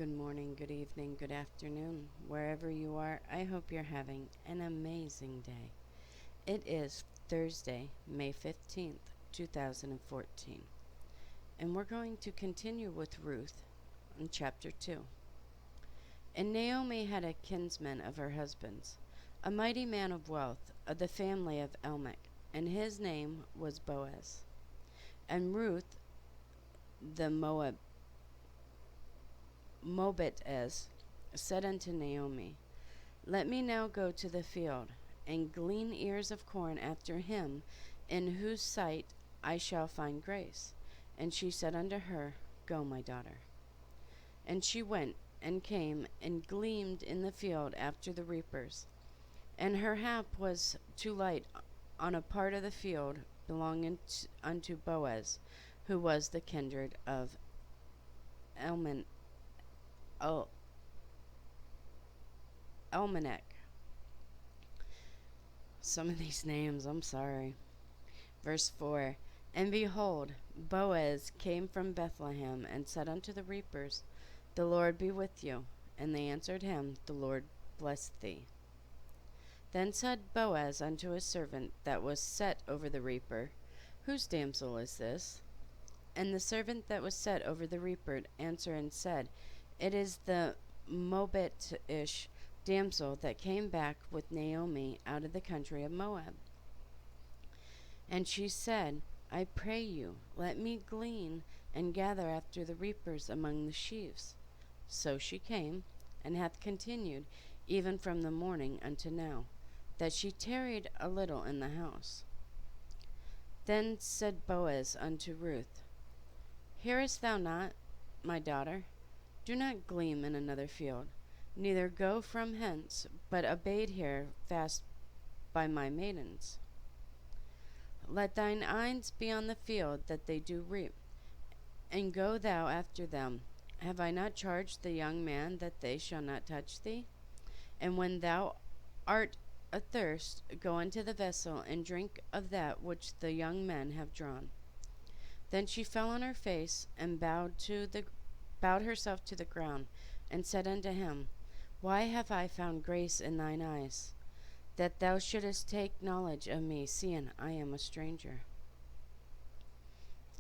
Good morning, good evening, good afternoon. Wherever you are, I hope you're having an amazing day. It is Thursday, May 15th, 2014, and we're going to continue with Ruth in chapter 2. And Naomi had a kinsman of her husband's, a mighty man of wealth, of the family of Elimelech, and his name was Boaz. And Ruth the Moabitess said unto Naomi, Let me now go to the field, and glean ears of corn after him, in whose sight I shall find grace. And she said unto her, Go, my daughter. And she went, and came, and gleaned in the field after the reapers. And her hap was to light on a part of the field belonging unto Boaz, who was the kindred of Elman, Elmanech. Some of these names, I'm sorry. Verse 4. And behold, Boaz came from Bethlehem, and said unto the reapers, The Lord be with you. And they answered him, The Lord bless thee. Then said Boaz unto his servant that was set over the reaper, Whose damsel is this? And the servant that was set over the reaper answered and said, It is the Moabitish damsel that came back with Naomi out of the country of Moab. And she said, I pray you, let me glean and gather after the reapers among the sheaves. So she came, and hath continued even from the morning unto now, that she tarried a little in the house. Then said Boaz unto Ruth, Hearest thou not, my daughter? Do not glean in another field, neither go from hence, but abide here fast by my maidens. Let thine eyes be on the field that they do reap, and go thou after them. Have I not charged the young man that they shall not touch thee? And when thou art athirst, go into the vessel, and drink of that which the young men have drawn. Then she fell on her face, and bowed herself to the ground, and said unto him, Why have I found grace in thine eyes, that thou shouldest take knowledge of me, seeing I am a stranger?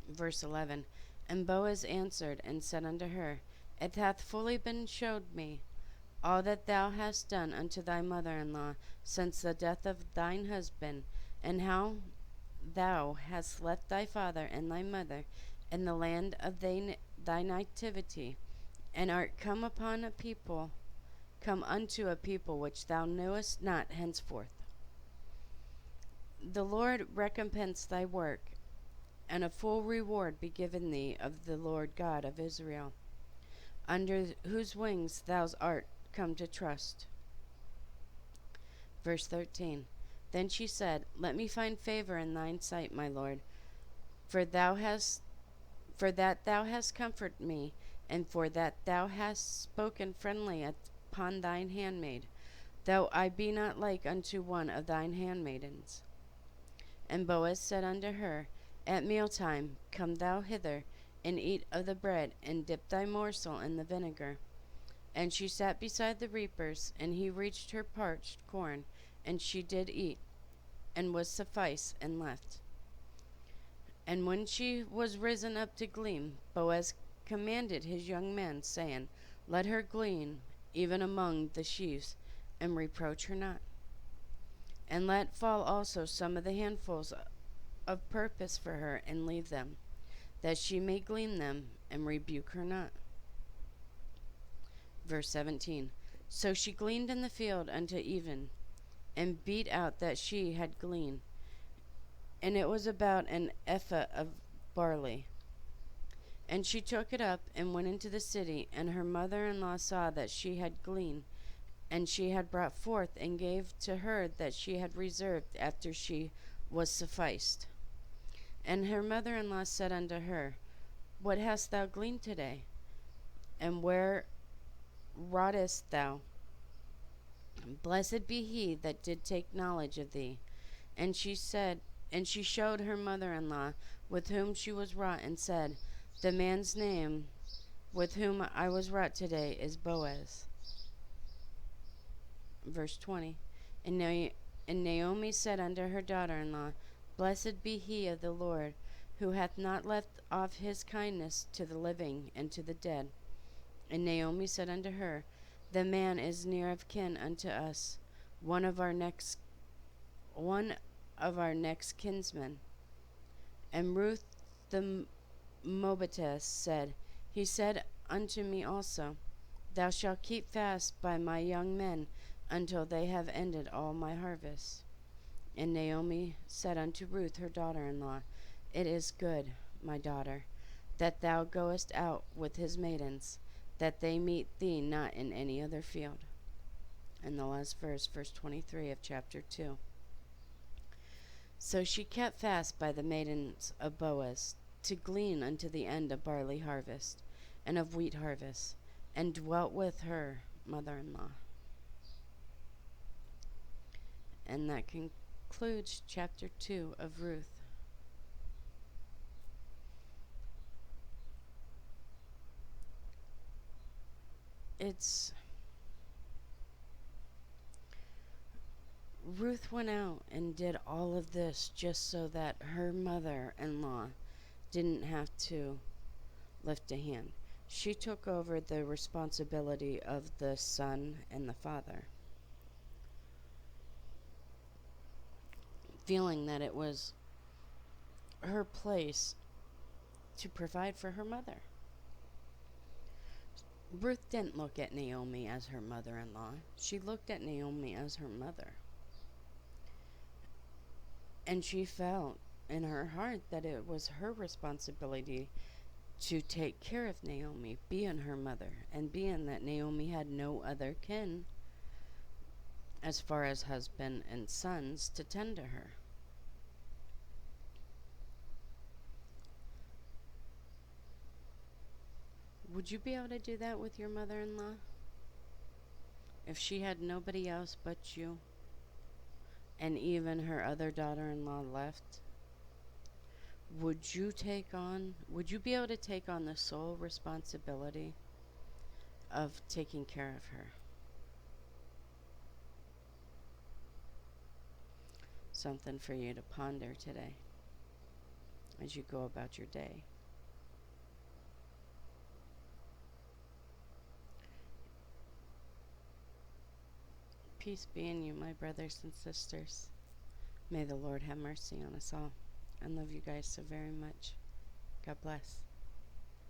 Verse 11. And Boaz answered and said unto her, It hath fully been showed me, all that thou hast done unto thy mother-in-law since the death of thine husband, and how thou hast left thy father and thy mother in the land of thy nativity, and art come unto a people which thou knowest not henceforth. The Lord recompense thy work, and a full reward be given thee of the Lord God of Israel, under whose wings thou art come to trust. Verse 13. Then she said, Let me find favor in thine sight, my Lord, for that thou hast comforted me, and for that thou hast spoken friendly upon thine handmaid, though I be not like unto one of thine handmaidens. And Boaz said unto her, At mealtime come thou hither, and eat of the bread, and dip thy morsel in the vinegar. And she sat beside the reapers, and he reached her parched corn, and she did eat, and was sufficed, and left. And when she was risen up to glean, Boaz commanded his young men, saying, Let her glean, even among the sheaves, and reproach her not. And let fall also some of the handfuls of purpose for her, and leave them, that she may glean them, and rebuke her not. Verse 17. So she gleaned in the field unto even, and beat out that she had gleaned, and it was about an ephah of barley. And she took it up, and went into the city, and her mother-in-law saw that she had gleaned, and she had brought forth, and gave to her that she had reserved after she was sufficed. And her mother-in-law said unto her, What hast thou gleaned today? And where wroughtest thou? Blessed be he that did take knowledge of thee. And she showed her mother-in-law with whom she was wrought, and said, The man's name with whom I was wrought today is Boaz. Verse 20. And, Naomi said unto her daughter-in-law, Blessed be he of the Lord, who hath not left off his kindness to the living and to the dead. And Naomi said unto her, The man is near of kin unto us, one of our next kinsmen. And Ruth the Moabitess said, He said unto me also, Thou shalt keep fast by my young men until they have ended all my harvest. And Naomi said unto Ruth her daughter-in-law, It is good, my daughter, that thou goest out with his maidens, that they meet thee not in any other field. And the last verse, verse 23 of chapter 2. So she kept fast by the maidens of Boaz, to glean unto the end of barley harvest, and of wheat harvest, and dwelt with her mother-in-law. And that concludes chapter 2 of Ruth. Ruth went out and did all of this just so that her mother-in-law didn't have to lift a hand. She took over the responsibility of the son and the father, feeling that it was her place to provide for her mother. Ruth didn't look at Naomi as her mother-in-law. She looked at Naomi as her mother. And she felt in her heart that it was her responsibility to take care of Naomi, being her mother, and being that Naomi had no other kin as far as husband and sons to tend to her. Would you be able to do that with your mother-in-law? If she had nobody else but you, and even her other daughter-in-law left, would you be able to take on the sole responsibility of taking care of her? Something for you to ponder today as you go about your day. Peace be in you, my brothers and sisters. May the Lord have mercy on us all. I love you guys so very much. God bless.